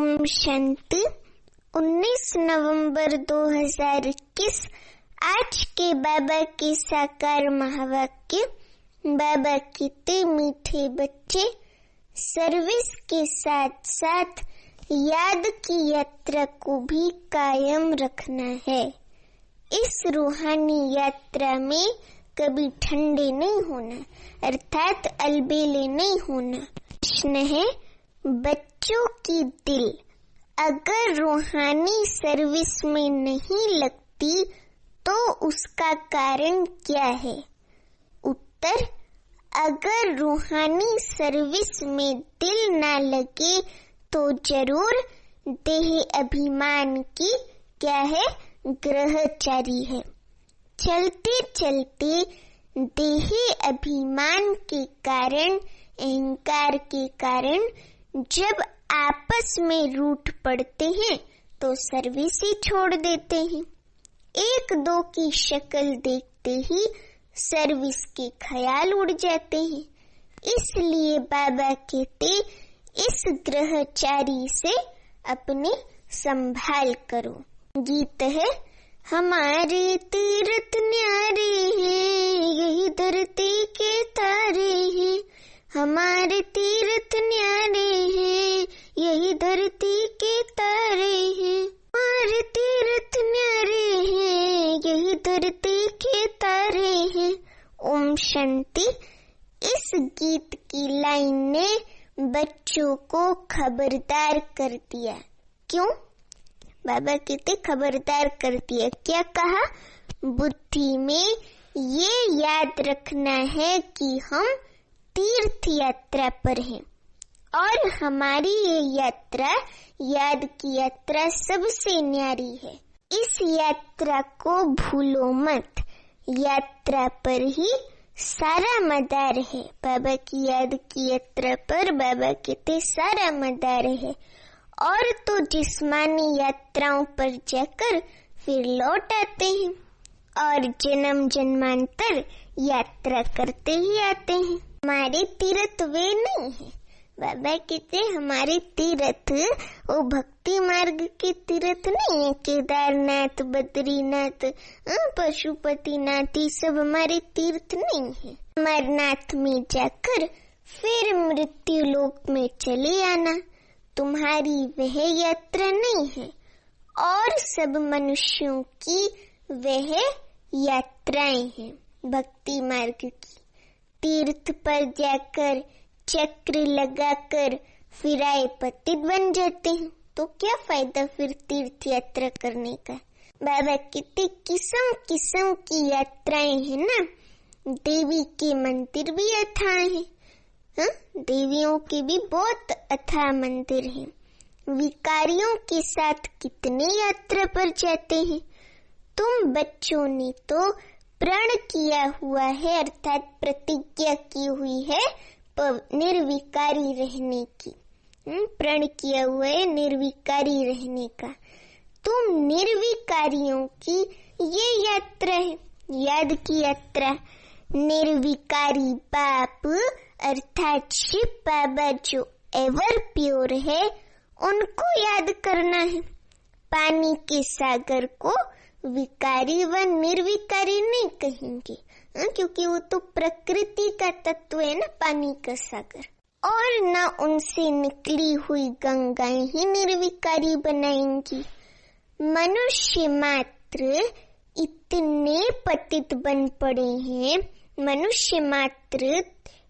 ओम शांति। 19 नवंबर 2021 आज के बाबा के साकार महावाक्य। बाबा कहते, मीठे बच्चे, सर्विस के साथ साथ याद की यात्रा को भी कायम रखना है। इस रूहानी यात्रा में कभी ठंडे नहीं होना, अर्थात अलबेले नहीं होना। प्रश्न है, बच्चों की दिल अगर रूहानी सर्विस में नहीं लगती तो उसका कारण क्या है? उत्तर, अगर रूहानी सर्विस में दिल ना लगे तो जरूर देह अभिमान की क्या है, ग्रहचारी है। चलते चलते देह अभिमान के कारण, अहंकार के कारण जब आपस में रूठ पड़ते हैं तो सर्विस ही छोड़ देते हैं। एक दो की शक्ल देखते ही सर्विस के ख्याल उड़ जाते हैं। इसलिए बाबा कहते, इस ग्रहचारी से अपने संभाल करो। गीत है, हमारे तीरथ न्यारे हैं, यही धरती के तारे हैं। हमारे तीरथ न्यारे हैं, यही धरती के तारे हैं। हमारे तीरथ न्यारे हैं, यही धरती के तारे हैं। ओम शांति। इस गीत की लाइन ने बच्चों को खबरदार कर दिया। क्यों? बाबा कहते खबरदार कर दिया। क्या कहा? बुद्धि में ये याद रखना है कि हम तीर्थ यात्रा पर हैं और हमारी ये यात्रा, याद की यात्रा सबसे न्यारी है। इस यात्रा को भूलो मत। यात्रा पर ही सारा मदार है। बाबा की याद की यात्रा पर बाबा कहते सारा मदार है। और तो जिस्मानी यात्राओं पर जाकर फिर लौट आते हैं और जन्म जन्मांतर यात्रा करते ही आते हैं। हमारे तीर्थ वे नहीं है। बाबा कहते हमारे तीर्थ वो भक्ति मार्ग के तीर्थ नहीं है। केदारनाथ, बद्रीनाथ, पशुपतिनाथ, ये सब हमारे तीर्थ नहीं है। अमरनाथ में जाकर फिर मृत्यु लोक में चले आना तुम्हारी वह यात्रा नहीं है। और सब मनुष्यों की वह यात्राएं हैं भक्ति मार्ग की। तीर्थ पर जाकर चक्र लगाकर फिर आए पतित बन जाते हैं तो क्या फायदा फिर तीर्थ यात्रा करने का? बाबा कितने किस्म किस्म की यात्राएं हैं ना। देवी के मंदिर भी अथाह हैं। देवियों के भी बहुत अथाह मंदिर हैं। विकारियों के साथ कितने यात्रा पर जाते हैं। तुम बच्चों ने तो प्रण किया हुआ है, अर्थात प्रतिज्ञा की हुई है निर्विकारी रहने की। प्रण किया हुआ है निर्विकारी रहने का। तुम निर्विकारियों की ये यात्रा है, याद की यात्रा। निर्विकारी बाप अर्थात शिव बाबा जो एवर प्योर है उनको याद करना है। पानी के सागर को विकारी व निर्विकारी नहीं कहेंगे, क्योंकि वो तो प्रकृति का तत्व है ना, पानी का सागर। और न उनसे निकली हुई गंगाएं ही निर्विकारी बनाएंगी। मनुष्य मात्र इतने पतित बन पड़े हैं, मनुष्य मात्र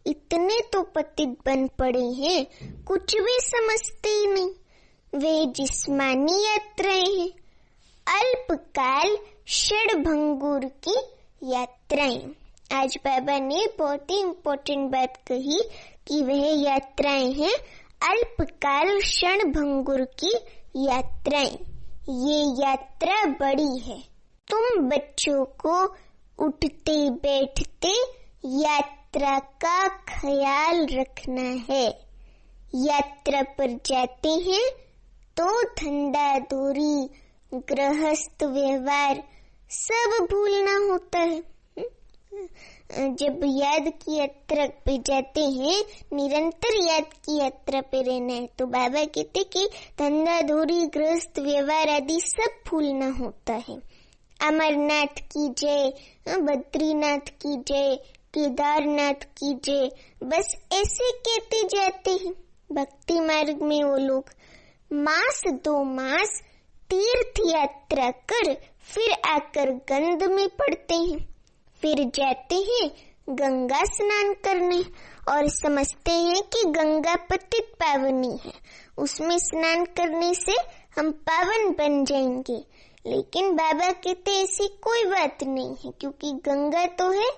इतने तो पतित बन पड़े हैं, कुछ भी समझते ही नहीं। वे जिस्मानी यात्राएं हैं, अल्पकाल षडभंगुर की यात्राएं। आज बाबा ने बहुत ही इम्पोर्टेंट बात कही कि वह यात्राएं हैं अल्पकाल क्षणभंगुर की यात्राएं। ये यात्रा बड़ी है। तुम बच्चों को उठते बैठते यात्रा का ख्याल रखना है। यात्रा पर जाते हैं तो धंधा दूरी, गृहस्थ व्यवहार सब भूलना होता है। जब याद की यात्रा पे जाते हैं, निरंतर याद की यात्रा पे रहना है, तो बाबा कहते कि धंधा धोरी गृहस्थ व्यवहार आदि सब भूलना होता है। अमरनाथ की जय, बद्रीनाथ की जय, केदारनाथ की जय, बस ऐसे कहते जाते हैं। भक्ति मार्ग में वो लोग मास 2 मास तीर्थ यात्रा कर फिर आकर गंध में पड़ते हैं, फिर जाते हैं गंगा स्नान करने और समझते हैं कि गंगा पतित पावनी है, उसमें स्नान करने से हम पावन बन जाएंगे। लेकिन बाबा कहते ऐसी कोई बात नहीं है, क्योंकि गंगा तो है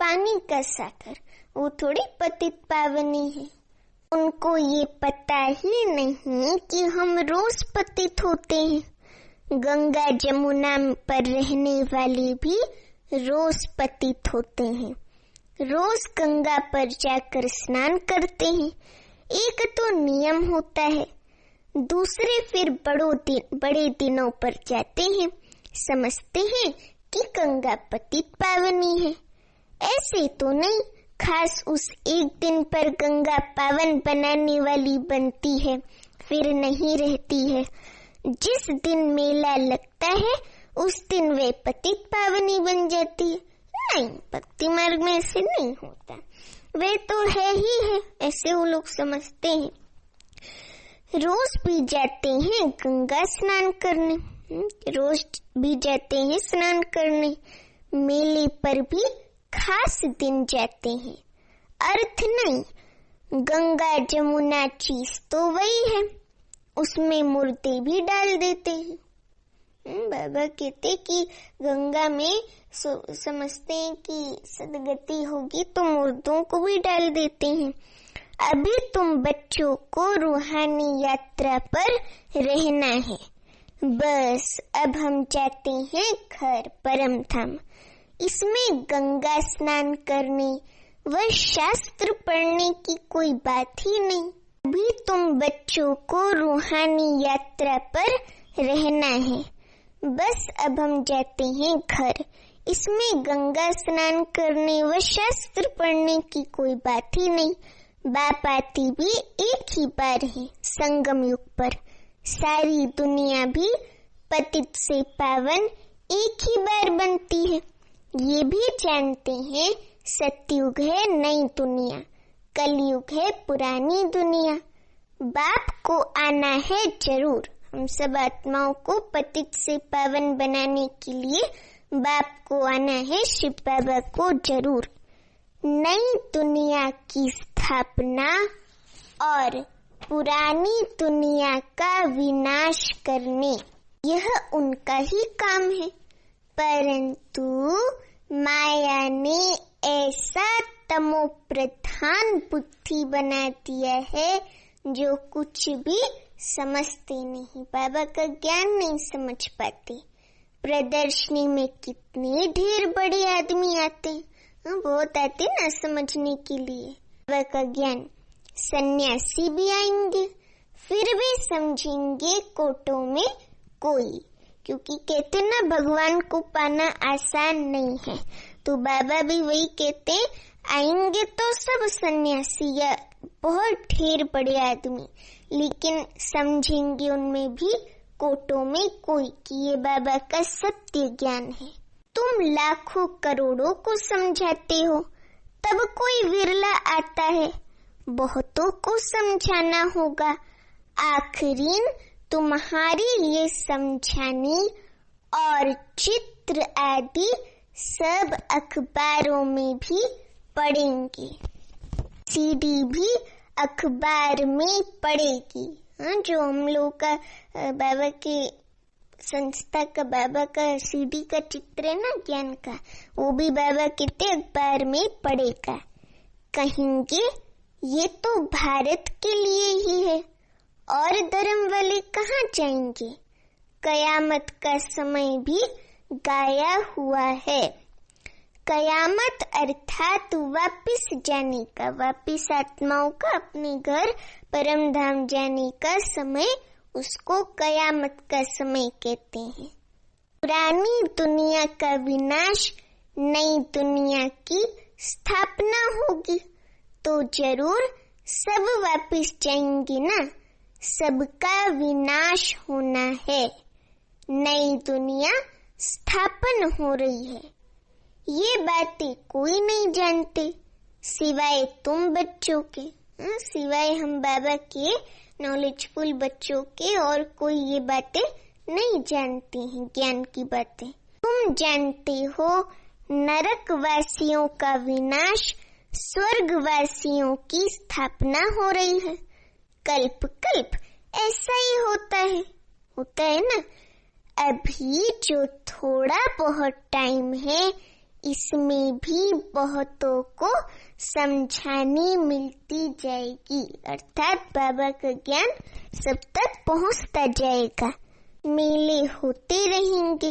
पानी का सागर, वो थोड़ी पतित पावनी है। उनको ये पता ही नहीं कि हम रोज पतित होते हैं। गंगा जमुना पर रहने वाले भी रोज पतित होते हैं, रोज गंगा पर जाकर स्नान करते हैं। एक तो नियम होता है, दूसरे फिर बड़े दिनों पर जाते हैं, समझते हैं कि गंगा पतित पावनी है। ऐसे तो नहीं, खास उस एक दिन पर गंगा पावन बनाने वाली बनती है, फिर नहीं रहती है। जिस दिन मेला लगता है उस दिन वे पतित पावनी बन जाती है। नहीं, भक्ति मार्ग में ऐसे नहीं होता, वे तो है ही है, ऐसे वो लोग समझते हैं। रोज भी जाते हैं गंगा स्नान करने, रोज भी जाते हैं स्नान करने, मेले पर भी खास दिन जाते हैं। अर्थ नहीं, गंगा जमुना चीज तो वही है, उसमें मुर्दे भी डाल देते हैं। बाबा कहते कि गंगा में समझते हैं कि सदगति होगी तो मुर्दों को भी डाल देते हैं। अभी तुम बच्चों को रूहानी यात्रा पर रहना है, बस अब हम जाते हैं घर परम धाम। इसमें गंगा स्नान करने व शास्त्र पढ़ने की कोई बात ही नहीं। अभी तुम बच्चों को रूहानी यात्रा पर रहना है, बस अब हम जाते हैं घर। इसमें गंगा स्नान करने व शास्त्र पढ़ने की कोई बात ही नहीं। बाप आती भी एक ही बार है संगम युग पर, सारी दुनिया भी पतित से पावन एक ही बार बनती है। ये भी जानते हैं सतयुग है नई दुनिया, कलयुग है पुरानी दुनिया। बाप को आना है जरूर, हम सब आत्माओं को पतित से पावन बनाने के लिए बाप को आना है शिव बाबा को जरूर। नई दुनिया की स्थापना और पुरानी दुनिया का विनाश करने, यह उनका ही काम है। परंतु माया ने ऐसा तमो प्रधान बुद्धि बना दिया है जो कुछ भी समझते नहीं, बाबा का ज्ञान नहीं समझ पाते। प्रदर्शनी में कितने ढेर बड़े आदमी आते हैं, बहुत आते ना समझने के लिए बाबा का ज्ञान। सन्यासी भी आएंगे, फिर भी समझेंगे कोटों में कोई, क्योंकि कहते ना भगवान को पाना आसान नहीं है। तो बाबा भी वही कहते, आएंगे तो सब सन्यासी या बहुत ढेर बड़े आदमी, लेकिन समझेंगे उनमें भी कोटों में कोई कि ये बाबा का सत्य ज्ञान है। तुम लाखों करोड़ों को समझाते हो, तब कोई विरला आता है, बहुतों को समझाना होगा। आखिरीन तुम्हारी ये समझानी और चित्र आदि सब अखबारों में भी पढ़ेंगे, सीडी भी अखबार में पढ़ेगी। जो हम लोग का बाबा के संस्था का बाबा का सीडी का चित्र है ना ज्ञान का, वो भी बाबा कहते अखबार में पढ़ेगा। कहेंगे ये तो भारत के लिए ही है, और धर्म वाले कहाँ जाएंगे। कयामत का समय भी गाया हुआ है। कयामत अर्थात वापिस जाने का, वापिस आत्माओं का अपने घर परम धाम जाने का समय, उसको कयामत का समय कहते हैं। पुरानी दुनिया का विनाश नई दुनिया की स्थापना होगी तो जरूर सब वापस जाएंगे ना। सबका विनाश होना है, नई दुनिया स्थापन हो रही है। ये बातें कोई नहीं जानते सिवाय तुम बच्चों के, सिवाय हम बाबा के नॉलेजफुल बच्चों के और कोई ये बातें नहीं जानते हैं, ज्ञान की बातें। तुम जानते हो नरक वासियों का विनाश, स्वर्गवासियों की स्थापना हो रही है। कल्प कल्प ऐसा ही होता है ना। अभी जो थोड़ा बहुत टाइम है इसमें भी बहुतों को समझानी मिलती जाएगी, अर्थात बाबा का ज्ञान सब तक पहुंचता जाएगा। मेले होते रहेंगे,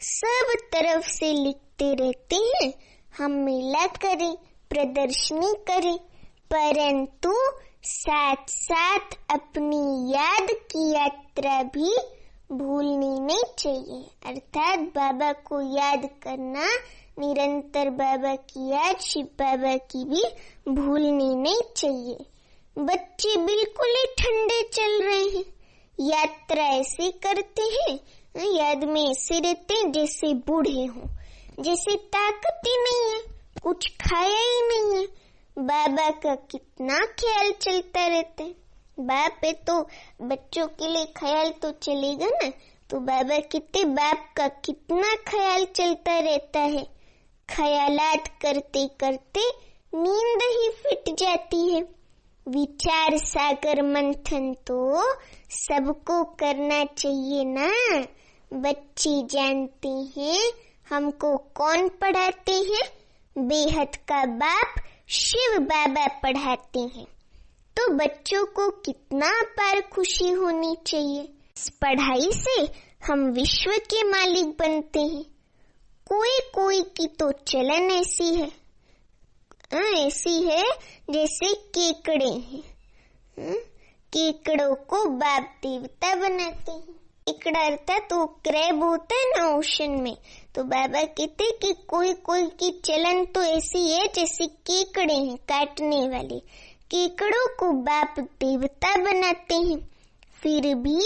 सब तरफ से लिखते रहते हैं हम मेला करें, प्रदर्शनी करें, परंतु साथ साथ अपनी याद की यात्रा भी भूलनी नहीं चाहिए। अर्थात बाबा को याद करना, निरंतर बाबा की याद, शिव बाबा की भी भूलनी नहीं चाहिए। बच्चे बिल्कुल ही ठंडे चल रहे हैं, यात्रा ऐसे करते हैं, याद में ऐसे रहते हैं जैसे बूढ़े हों, जैसे ताकत ही नहीं है, कुछ खाया ही नहीं है। बाबा का कितना ख्याल चलता रहता है। बाप है तो बच्चों के लिए ख्याल तो चलेगा ना। तो बाबा कहते बाप का कितना ख्याल चलता रहता है। ख्यालात करते करते नींद ही फिट जाती है। विचार सागर मंथन तो सबको करना चाहिए ना। बच्चे जानते हैं हमको कौन पढ़ाते हैं, बेहद का बाप शिव बाबा पढ़ाते हैं। तो बच्चों को कितना अपार खुशी होनी चाहिए। इस पढ़ाई से हम विश्व के मालिक बनते हैं। कोई कोई की तो चलन ऐसी है, जैसे केकड़े हैं, केकड़ों को बाप देवता बनाते हैं। केकड़ा अर्थात तो क्रैब होता है ना ओशन में, तो बाबा कहते कि कोई कोई की चलन तो ऐसी है जैसे केकड़े हैं, काटने वाले। केकड़ों को बाप देवता बनाते हैं। फिर भी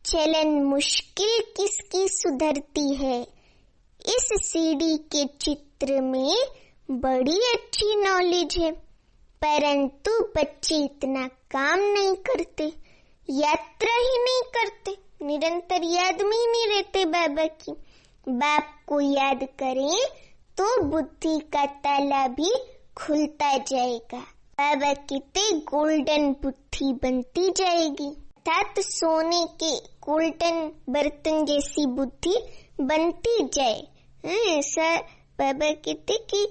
चलन मुश्किल किसकी सुधरती है। इस सीढ़ी के चित्र में बड़ी अच्छी नॉलेज है, परंतु बच्चे इतना काम नहीं करते, यात्रा ही नहीं करते, निरंतर याद में ही नहीं रहते बाबा की। बाप को याद करें तो बुद्धि का ताला भी खुलता जाएगा। बाबा कहते गोल्डन बुद्धि बनती जाएगी, अर्थात सोने के गोल्डन बर्तन जैसी बुद्धि बनती जाए। ऐसा बाबा कहते कि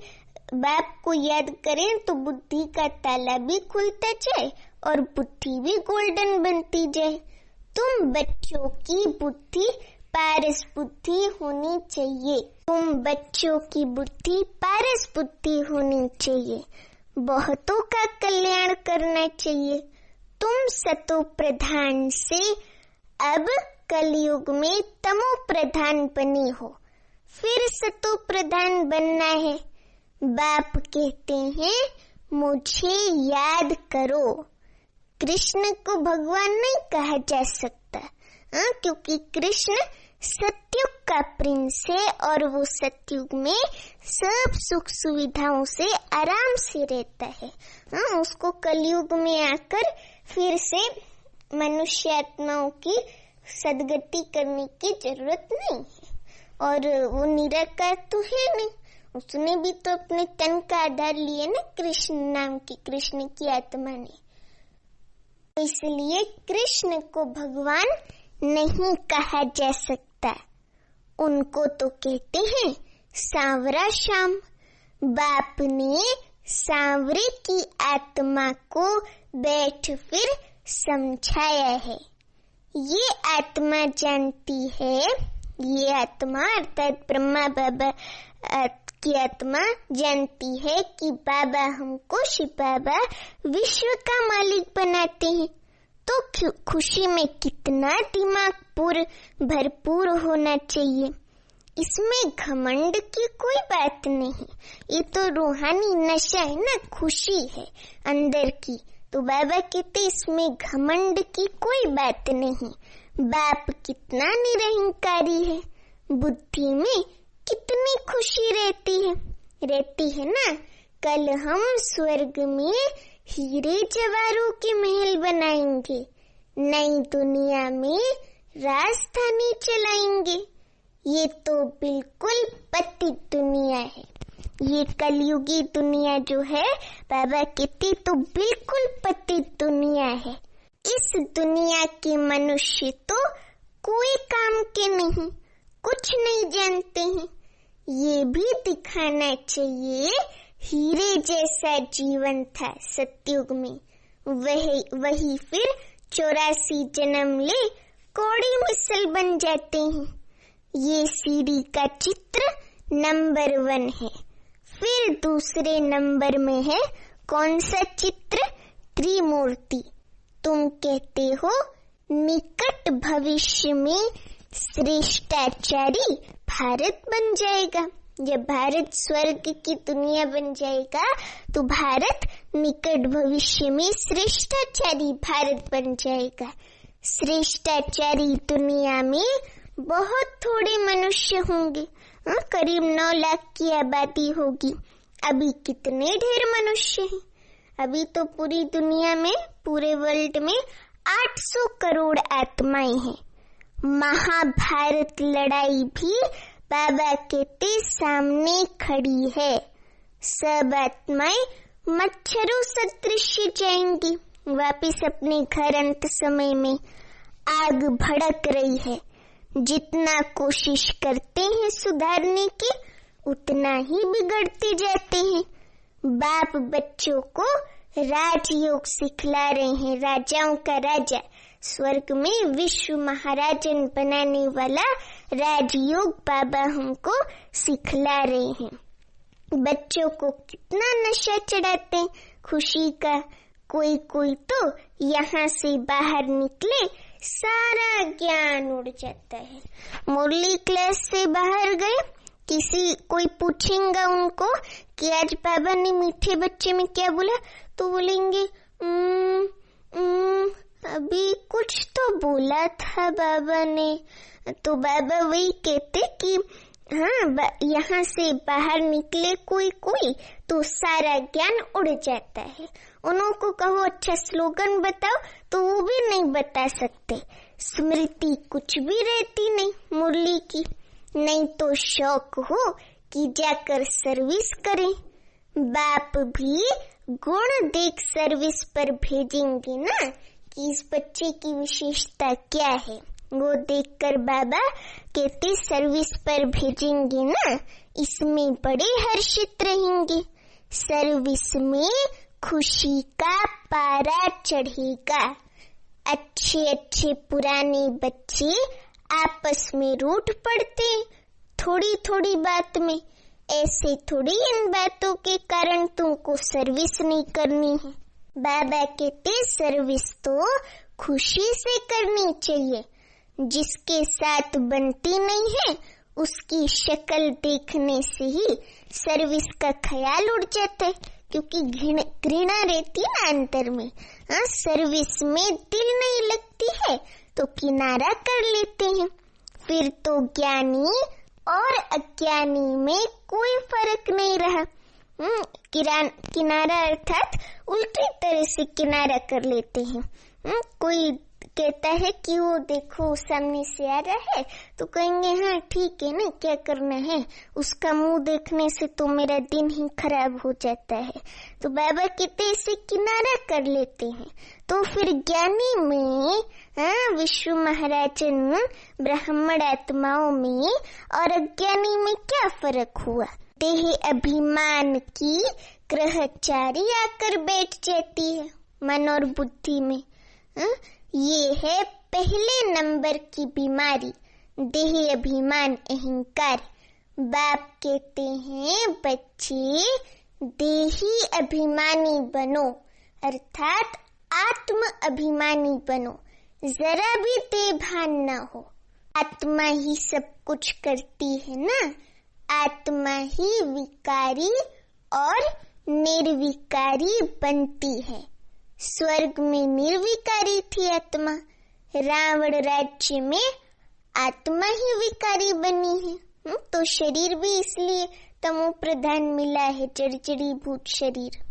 बाप को याद करें तो बुद्धि का ताला भी खुलता जाए और बुद्धि भी गोल्डन बनती जाए। तुम बच्चों की बुद्धि पारस बुद्धि होनी चाहिए। तुम बच्चों की बुद्धि पारस बुद्धि होनी चाहिए। बहुतों का कल्याण करना चाहिए। तुम सतो प्रधान से अब कलयुग में तमो प्रधान बने हो, फिर सतो प्रधान बनना है। बाप कहते हैं मुझे याद करो। कृष्ण को भगवान नहीं कहा जा सकता, क्योंकि कृष्ण सतयुग का प्रिंस है और वो सतयुग में सब सुख सुविधाओं से आराम से रहता है। उसको कलयुग में आकर फिर से मनुष्य आत्माओं की सदगति करने की जरूरत नहीं है। और वो निराकार तो है नहीं, उसने भी तो अपने तन का आधार लिए ना कृष्ण नाम की, कृष्ण की आत्मा ने। इसलिए कृष्ण को भगवान नहीं कहा जा सकता, उनको तो कहते हैं सांवरा श्याम। बाप ने सांवरे की आत्मा को बैठ फिर समझाया है। ये आत्मा जानती है, ये आत्मा अर्थात ब्रह्मा बाबा की आत्मा जानती है कि बाबा हमको शिव बाबा विश्व का मालिक बनाते हैं। तो खुशी में कितना दिमाग भरपूर होना चाहिए। इसमें घमंड की कोई बात नहीं, ये तो रूहानी नशा है ना, खुशी है अंदर की। तो बाबा कहते इसमें घमंड की कोई बात नहीं। बाप कितना निरहंकारी है, बुद्धि में कितनी खुशी रहती है ना। कल हम स्वर्ग में हीरे जवाहरों के महल बनाएंगे, नई दुनिया में राजधानी चलाएंगे। ये तो बिल्कुल पतित दुनिया है, ये कलयुगी दुनिया जो है बाबा कहते तो बिल्कुल पतित दुनिया है। इस दुनिया के मनुष्य तो कोई काम के नहीं, कुछ नहीं जानते हैं। ये भी दिखाना चाहिए हीरे जैसा जीवन था सतयुग में, वही फिर 84 जन्म ले कौड़ी मिसल बन जाते हैं। ये सीढ़ी का चित्र नंबर 1 है। फिर दूसरे नंबर में है कौन सा चित्र? त्रिमूर्ति। तुम कहते हो निकट भविष्य में श्रेष्ठाचारी भारत बन जाएगा। जब भारत स्वर्ग की दुनिया बन जाएगा तो भारत निकट भविष्य में श्रेष्ठाचारी भारत बन जाएगा। श्रेष्ठाचारी दुनिया में बहुत थोड़े मनुष्य होंगे, करीब 9 लाख की आबादी होगी। अभी कितने ढेर मनुष्य हैं? अभी तो पूरी दुनिया में, पूरे वर्ल्ड में 800 करोड़ आत्माएं हैं। महाभारत लड़ाई भी बाबा कहते सामने खड़ी है। सब आत्माएं मच्छरों सदृश जाएंगी वापिस अपने घर। अंत समय में आग भड़क रही है। जितना कोशिश करते हैं सुधारने की, उतना ही बिगड़ते जाते हैं। बाप बच्चों को राजयोग सिखला रहे हैं। राजाओं का राजा, स्वर्ग में विश्व महाराजन बनाने वाला राजयोग बाबा हमको सिखला रहे हैं। बच्चों को कितना नशा चढ़ाते हैं खुशी का। कोई तो यहाँ से बाहर निकले सारा ज्ञान उड़ जाता है। मुरली क्लास से बाहर गए, कोई पूछेगा उनको कि आज बाबा ने मीठे बच्चे में क्या बोला, तो बोलेंगे अभी कुछ तो बोला था बाबा ने। तो बाबा वही कहते कि हाँ, यहाँ से बाहर निकले कोई तो सारा ज्ञान उड़ जाता है। उनको कहो अच्छा स्लोगन बताओ तो वो भी नहीं बता सकते। स्मृति कुछ भी रहती नहीं मुरली की। नहीं तो शौक हो कि जाकर सर्विस करें। बाप भी गुण देख सर्विस पर भेजेंगे ना कि इस बच्चे की विशेषता क्या है। वो देखकर बाबा कहते सर्विस पर भेजेंगे ना, इसमें बड़े हर्षित रहेंगे। सर्विस में खुशी का पारा चढ़ेगा। अच्छे पुराने बच्चे आपस में रूठ पड़ते थोड़ी बात में। ऐसे थोड़ी इन बातों के कारण तुमको सर्विस नहीं करनी है। बाबा कहते सर्विस तो खुशी से करनी चाहिए। जिसके साथ बनती नहीं है उसकी शक्ल देखने से ही सर्विस का ख्याल उड़ जाता है, क्योंकि घृणा रहती है ना अंतर में। सर्विस में दिल नहीं लगती है तो किनारा कर लेते हैं। फिर तो ज्ञानी और अज्ञानी में कोई फर्क नहीं रहा। किनारा अर्थात उल्टी तरह से किनारा कर लेते हैं। कोई कहता है कि वो देखो सामने से आ रहा है तो कहेंगे हाँ ठीक है ना, क्या करना है, उसका मुंह देखने से तो मेरा दिन ही खराब हो जाता है। तो बाबा कहते इसे किनारा कर लेते हैं। तो फिर ज्ञानी में विश्व महाराजन ब्राह्मण आत्माओं में और अज्ञानी में क्या फर्क हुआ? देह अभिमान की ग्रहचारी आकर बैठ जाती है मन और बुद्धि में। ये है पहले नंबर की बीमारी, देह अभिमान अहंकार। बाप कहते हैं बच्चे देही अभिमानी बनो, अर्थात आत्म अभिमानी बनो। जरा भी देह भान न हो, आत्मा ही सब कुछ करती है ना। आत्मा ही विकारी और निर्विकारी बनती है। स्वर्ग में निर्विकारी थी आत्मा, रावण राज्य में आत्मा ही विकारी बनी है। तो शरीर भी इसलिए तमो प्रधान मिला है, जर्जरीभूत शरीर।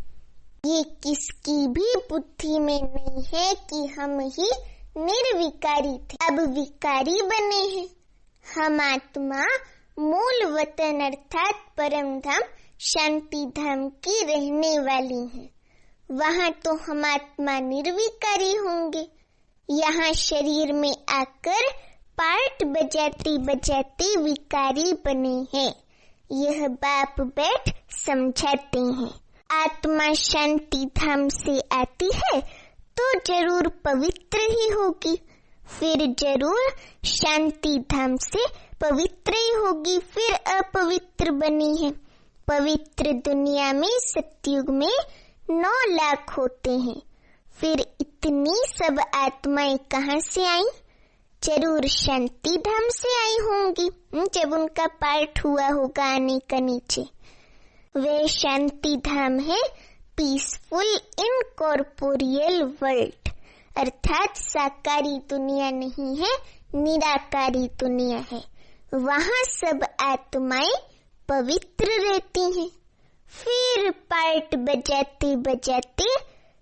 ये किसकी भी बुद्धि में नहीं है कि हम ही निर्विकारी थे, अब विकारी बने हैं। हम आत्मा मूल वतन अर्थात परम धाम शांति धाम की रहने वाली हैं। वहाँ तो हम आत्मा निर्विकारी होंगे। यहाँ शरीर में आकर पार्ट बजाते बजाते विकारी बने हैं। यह बाप बैठ समझाते हैं। आत्मा शांति धाम से आती है तो जरूर पवित्र ही होगी, फिर जरूर शांति धाम से पवित्र ही होगी, फिर अपवित्र बनी है। पवित्र दुनिया में सतयुग में 9 लाख होते हैं। फिर इतनी सब आत्माएं कहाँ से आई? जरूर शांति धाम से आई होंगी, जब उनका पार्ट हुआ होगा आने का नीचे। वे शांति धाम है पीसफुल इनकॉर्पोरियल वर्ल्ड, अर्थात साकारी दुनिया नहीं है, निराकारी दुनिया है। वहाँ सब आत्माएं पवित्र रहती हैं। फिर पार्ट बजाते बजाते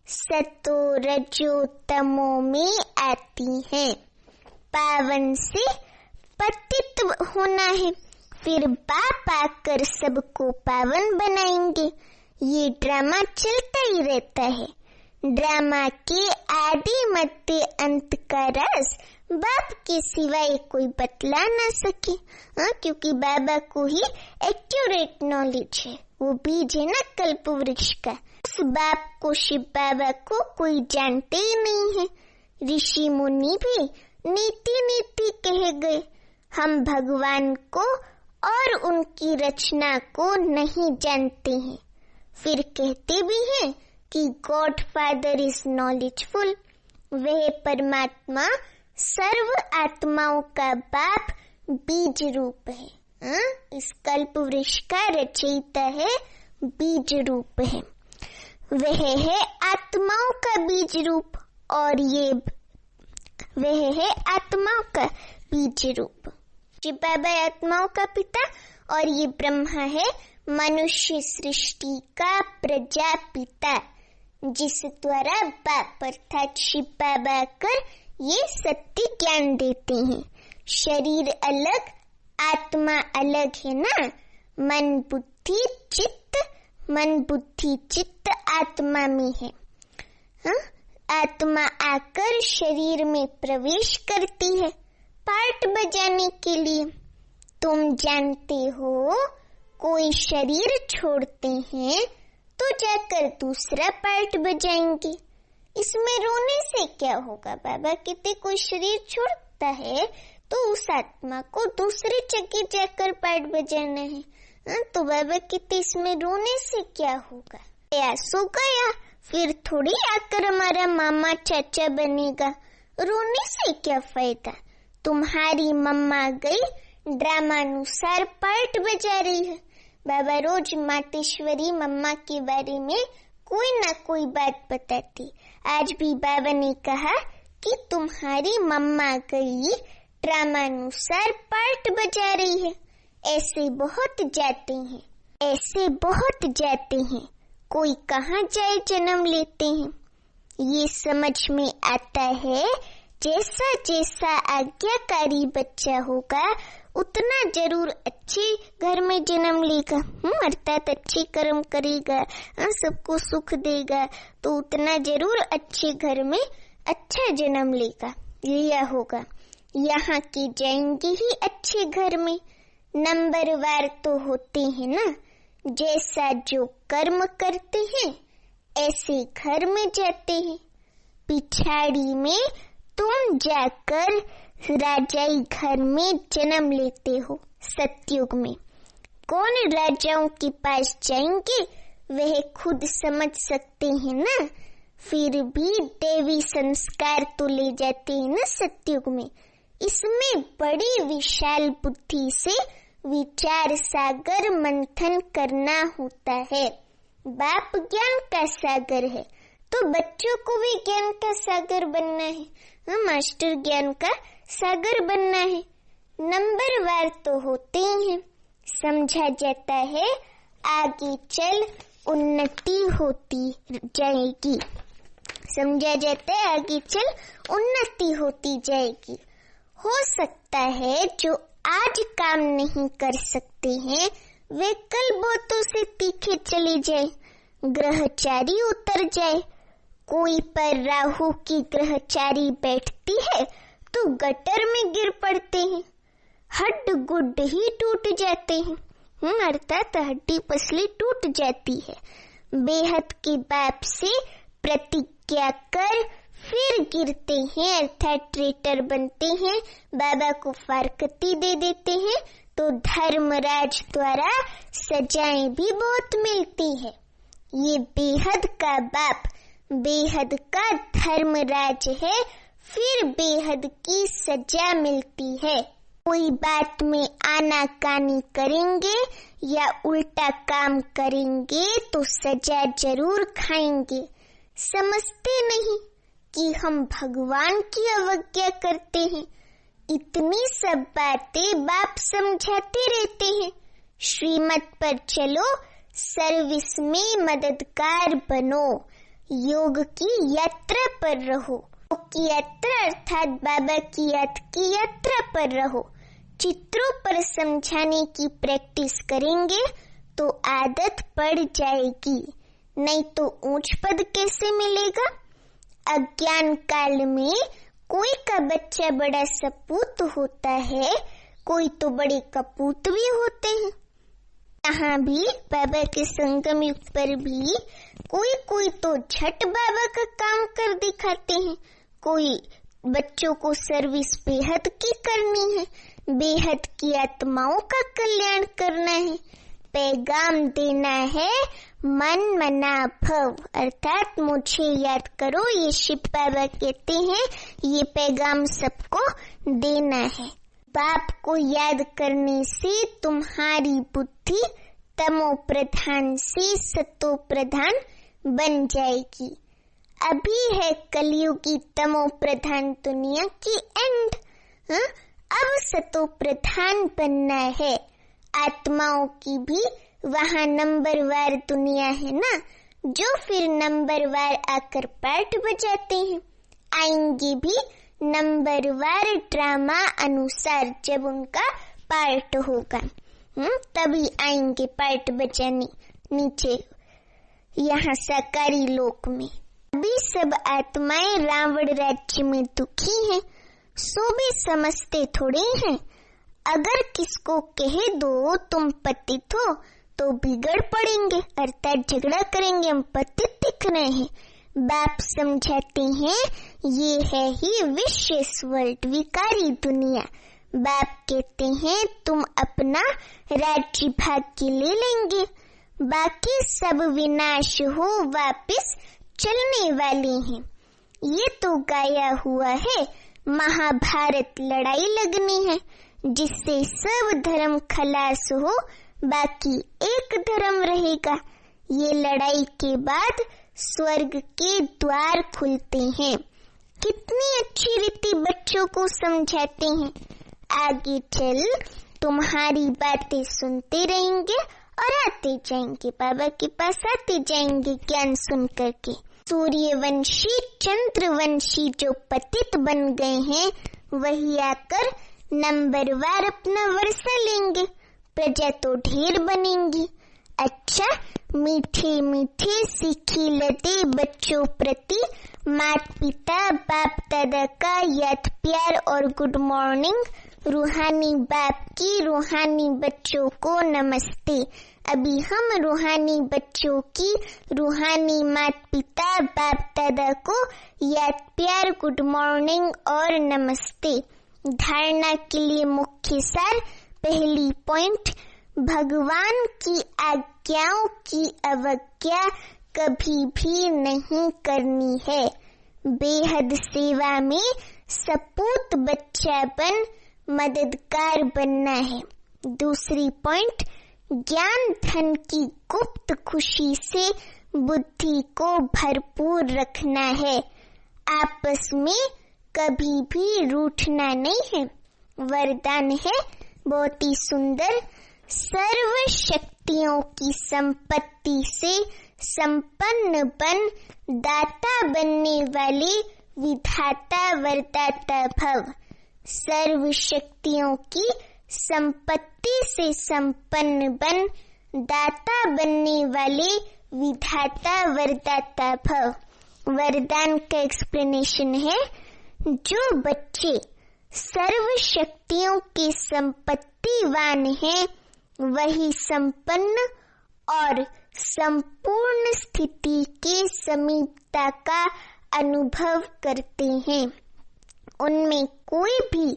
सतो रजो तमो में आती हैं। पावन से पतित होना है, फिर बाप आकर सबको पावन बनाएंगे। ये ड्रामा चलता ही रहता है। ड्रामा के आदि मध्य अंत का रस बाप के सिवाय कोई बतला ना सके, क्योंकि बाबा को ही एक्यूरेट नॉलेज है। वो बीज है ना कल्प वृक्ष का। उस बाप को, शिव बाबा को कोई जानते ही नहीं है। ऋषि मुनि भी नीति नीति कहे गए। हम भगवान को और उनकी रचना को नहीं जानते हैं। फिर कहते भी हैं कि गॉड फादर इज नॉलेजफुल। वह परमात्मा सर्व आत्माओं का बाप बीज रूप है। इस कल्प वृक्ष का रचयिता है, बीज रूप है। वह है आत्माओं का बीज रूप और ये वह है आत्माओं का बीज रूप। शिव बाबा आत्माओं का पिता और ये ब्रह्मा है मनुष्य सृष्टि का प्रजापिता, जिस द्वारा बाप अर्थात शिव बाबा कर ये सत्य ज्ञान देते हैं। शरीर अलग आत्मा अलग है ना। मन बुद्धि चित्त आत्मा में है। आत्मा आकर शरीर में प्रवेश करती है पार्ट बजाने के लिए। तुम जानते हो कोई शरीर छोड़ते हैं तो जाकर दूसरा पार्ट बजाएंगे। इसमें रोने से क्या होगा? बाबा कहते कोई शरीर छोड़ता है तो उस आत्मा को दूसरे जगह जाकर पार्ट बजाना है। तो बाबा कहते इसमें रोने से क्या होगा? या सो गया, फिर थोड़ी आकर हमारा मामा चाचा बनेगा। रोने से क्या फायदा? तुम्हारी मम्मा गई ड्रामानुसार पार्ट बजा रही है। बाबा रोज मातेश्वरी मम्मा के बारे में कोई ना कोई बात बताती। आज भी बाबा ने कहा कि तुम्हारी मम्मा गई ड्रामानुसार पार्ट बजा रही है। ऐसे बहुत जाते हैं, कोई कहाँ जाए जन्म लेते हैं। ये समझ में आता है जैसा जैसा आज्ञाकारी बच्चा होगा उतना जरूर अच्छे घर में जन्म लेगा, अर्थात अच्छे कर्म करेगा, सबको सुख देगा, तो उतना जरूर अच्छे घर में अच्छा जन्म लेगा, लिया होगा। यहाँ के जाएंगे ही अच्छे घर में। नंबरवार तो होते हैं ना, जैसा जो कर्म करते हैं ऐसे घर में जाते हैं। पिछाड़ी में तुम जाकर राजाई घर में जन्म लेते हो। सतयुग में कौन राजाओं के पास जाएंगे वह खुद समझ सकते हैं ना। फिर भी देवी संस्कार तो ले जाते हैं ना सतयुग में। इसमें बड़ी विशाल बुद्धि से विचार सागर मंथन करना होता है। बाप ज्ञान का सागर है तो बच्चों को भी ज्ञान का सागर बनना है। मास्टर ज्ञान का सागर बनना है। नंबरवार तो होते ही हैं। समझा जाता है आगे चल उन्नति होती जाएगी। समझा जाता है आगे चल उन्नति होती जाएगी। हो सकता है जो आज काम नहीं कर सकते हैं वे कल बहुतों से तीखे चले जाए, ग्रहचारी उतर जाए। कोई पर राहु की ग्रहचारी बैठती है तो गटर में गिर पड़ते हैं, हड्ड गुड्ड ही टूट जाते हैं। अर्थात हड्डी पसली टूट जाती है। बेहद के बाप से प्रतिज्ञा कर फिर गिरते हैं, अर्थात ट्रेटर बनते हैं, बाबा को फारकती दे देते हैं तो धर्मराज द्वारा सजाएं भी बहुत मिलती है। ये बेहद का बाप बेहद का धर्मराज है, फिर बेहद की सजा मिलती है। कोई बात में आनाकानी करेंगे या उल्टा काम करेंगे तो सजा जरूर खाएंगे। समझते नहीं कि हम भगवान की अवज्ञा करते हैं। इतनी सब बातें बाप समझाते रहते हैं। श्रीमत पर चलो, सर्विस में मददगार बनो, योग की यात्रा पर रहो। की यात्रा अर्थात बाबा की याद की यात्रा पर रहो। चित्रों पर समझाने की प्रैक्टिस करेंगे तो आदत पड़ जाएगी, नहीं तो ऊंच पद कैसे मिलेगा। अज्ञान काल में कोई का बच्चा बड़ा सपूत होता है, कोई तो बड़े कपूत भी होते हैं। यहाँ भी बाबा के संगम युग पर भी कोई तो झट बाबा का काम कर दिखाते हैं। कोई बच्चों को सर्विस बेहद की करनी है, बेहद की आत्माओं का कल्याण करना है, पैगाम देना है, मन मना भव अर्थात मुझे याद करो। ये शिव बाबा कहते हैं ये पैगाम सबको देना है। बाप को याद करने से तुम्हारी बुद्धि तमो प्रधान से सतो प्रधान बन जाएगी। अभी है कलयुगी तमो प्रधान दुनिया की एंड, अब सतो प्रधान बनना है। आत्माओं की भी वहाँ नंबरवार दुनिया है ना, जो फिर नंबरवार आकर पार्ट बजाते हैं। आएंगे भी नंबरवार ड्रामा अनुसार, जब उनका पार्ट होगा तभी आएंगे पार्ट बजाने नीचे यहाँ साकारी लोक में। अभी सब आत्माएं रावण राज्य में दुखी हैं, सो भी समझते थोड़े हैं। अगर किसको कह दो तुम पतित हो तो बिगड़ पड़ेंगे, अर्थात झगड़ा करेंगे, हम पतित दिख रहे हैं। बाप समझाते हैं ये है ही विशेष वर्ल्ड, विकारी दुनिया। बाप कहते हैं तुम अपना राज्य भाग्य ले लेंगे, बाकी सब विनाश हो वापस चलने वाले हैं। ये तो गाया हुआ है, महाभारत लड़ाई लगनी है जिससे सब धर्म खलास हो, बाकी एक धर्म रहेगा। ये लड़ाई के बाद स्वर्ग के द्वार खुलते हैं। कितनी अच्छी रीति बच्चों को समझाते हैं। आगे चल तुम्हारी बातें सुनते रहेंगे और आते जाएंगे, बाबा के पास आते जाएंगे ज्ञान सुन करके। सूर्यवंशी चंद्रवंशी जो पतित बन गए हैं वही आकर नंबरवार अपना वर्षा लेंगे, प्रजा तो ढेर बनेंगी। अच्छा मीठे मीठे सीखी लदे बच्चों प्रति माता पिता बाप दादा का याद प्यार और गुड मॉर्निंग। रूहानी बाप की रूहानी बच्चों को नमस्ते। अभी हम रूहानी बच्चों की रूहानी माता पिता बाप दादा को याद प्यार गुड मॉर्निंग और नमस्ते। धारणा के लिए मुख्य सार, पहली पॉइंट, भगवान की आज्ञाओं की अवज्ञा कभी भी नहीं करनी है। बेहद सेवा में सपूत बच्चा बन मददगार बनना है। दूसरी पॉइंट, ज्ञान धन की गुप्त खुशी से बुद्धि को भरपूर रखना है। आपस में कभी भी रूठना नहीं है। वरदान है बहुत ही सुंदर, सर्व शक्तियों की संपत्ति से संपन्न बन दाता बनने वाले विधाता वरदाता भव। सर्व शक्तियों की संपत्ति से संपन्न बन दाता बनने वाले विधाता वरदाता भव। वरदान का एक्सप्लेनेशन है, जो बच्चे सर्व शक्तियों के संपत्तिवान हैं वही संपन्न और संपूर्ण स्थिति के समीपता का अनुभव करते हैं। उनमें कोई भी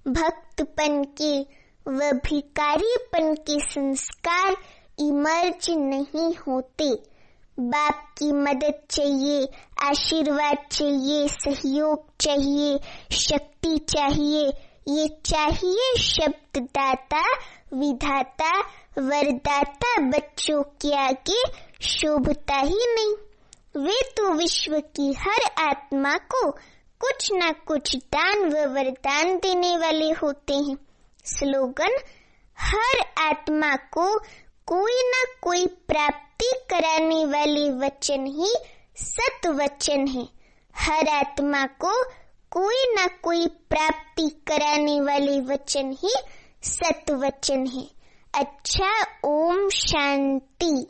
भक्तपन के व भिखारीपन के संस्कार इमर्ज नहीं होते। बाप की मदद चाहिए, आशीर्वाद चाहिए, सहयोग चाहिए, शक्ति चाहिए, ये चाहिए शब्द दाता विधाता वरदाता बच्चों के आगे शोभता ही नहीं। वे तो विश्व की हर आत्मा को कुछ न कुछ दान व वरदान देने वाले होते हैं। स्लोगन, हर आत्मा को कोई न कोई प्राप्ति कराने वाले वचन ही सत वचन है। हर आत्मा को कोई न कोई प्राप्ति कराने वाले वचन ही सत वचन है। अच्छा, ओम शांति।